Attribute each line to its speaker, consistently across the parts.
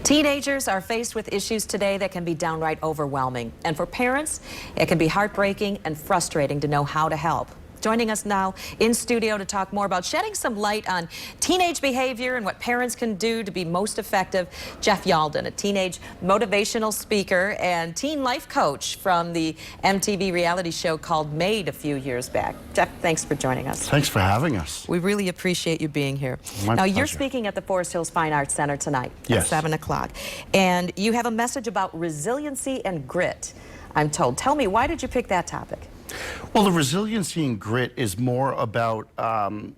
Speaker 1: Teenagers are faced with issues today that can be downright overwhelming. And for parents, it can be heartbreaking and frustrating to know how to help. Joining us now in studio to talk more about shedding some light on teenage behavior and what parents can do to be most effective, Jeff Yalden, a teenage motivational speaker and teen life coach from the MTV reality show called Made a few years back. Jeff, thanks for joining us.
Speaker 2: Thanks for having us.
Speaker 1: We really appreciate you being here.
Speaker 2: My pleasure.
Speaker 1: You're speaking at the Forest Hills Fine Arts Center tonight
Speaker 2: Yes.
Speaker 1: at 7 o'clock. And you have a message about resiliency and grit, I'm told. Tell me, why did you pick that topic?
Speaker 2: Well, the resiliency and grit is more about kind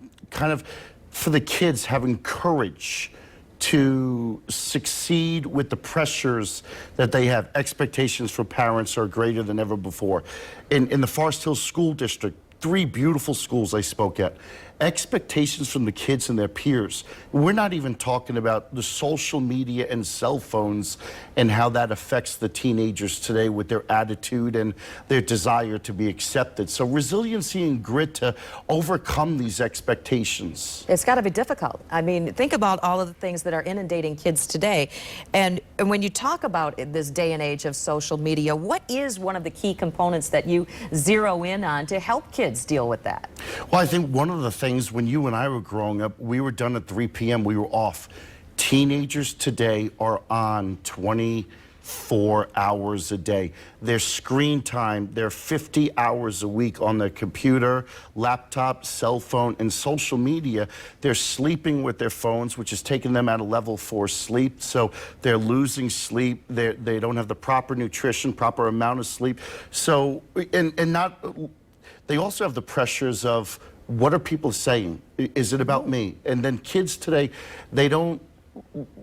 Speaker 2: of for the kids having courage to succeed with the pressures that they have. Expectations for parents are greater than ever before. In the Forest Hills School District, 3 beautiful schools I spoke at, expectations from the kids and their peers. We're not even talking about the social media and cell phones and how that affects the teenagers today with their attitude and their desire to be accepted. So resiliency and grit to overcome these expectations.
Speaker 1: It's got to be difficult. I mean, think about all of the things that are inundating kids today. And when you talk about this day and age of social media, what is one of the key components that you zero in on to help kids deal with that?
Speaker 2: Well, I think one of the things when you and I were growing up, we were done at 3 p.m., we were off. Teenagers today are on 24 hours a day. Their screen time, they're 50 hours a week on their computer, laptop, cell phone, and social media. They're sleeping with their phones, which is taking them out of level 4 sleep. So they're losing sleep. They don't have the proper nutrition, proper amount of sleep. So, they also have the pressures of, what are people saying? Is it about me? And then kids today, they don't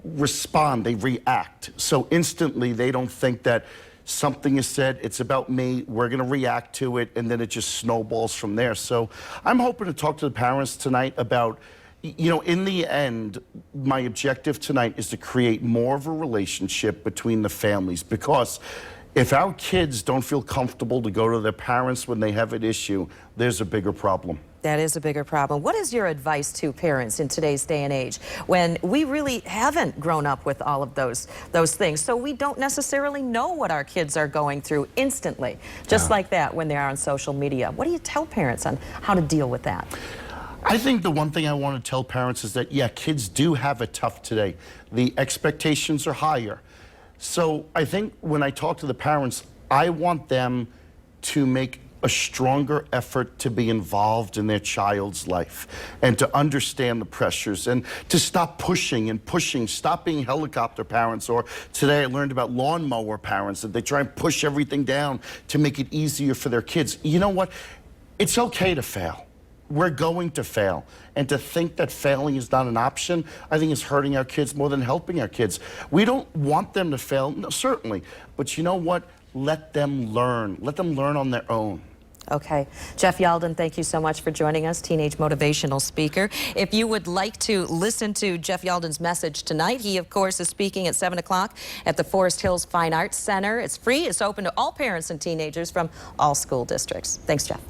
Speaker 2: respond, they react. So instantly, they don't think that something is said, it's about me, we're gonna react to it, and then it just snowballs from there. So I'm hoping to talk to the parents tonight about, you know, in the end, my objective tonight is to create more of a relationship between the families, because if our kids don't feel comfortable to go to their parents when they have an issue, there's a bigger problem.
Speaker 1: That is a bigger problem. What is your advice to parents in today's day and age when we really haven't grown up with all of those things? So we don't necessarily know what our kids are going through instantly, just like that when they're on social media. What do you tell parents on how to deal with that?
Speaker 2: I think the one thing I want to tell parents is that, yeah, kids do have it tough today. The expectations are higher. So I think when I talk to the parents, I want them to make a stronger effort to be involved in their child's life and to understand the pressures and to stop pushing and pushing, stop being helicopter parents. Or today I learned about lawnmower parents, that they try and push everything down to make it easier for their kids. You know what? It's okay to fail. We're going to fail. And to think that failing is not an option, I think is hurting our kids more than helping our kids. We don't want them to fail, no, certainly. But you know what? Let them learn. Let them learn on their own.
Speaker 1: Okay. Jeff Yalden, thank you so much for joining us, teenage motivational speaker. If you would like to listen to Jeff Yalden's message tonight, he, of course, is speaking at 7 o'clock at the Forest Hills Fine Arts Center. It's free. It's open to all parents and teenagers from all school districts. Thanks, Jeff.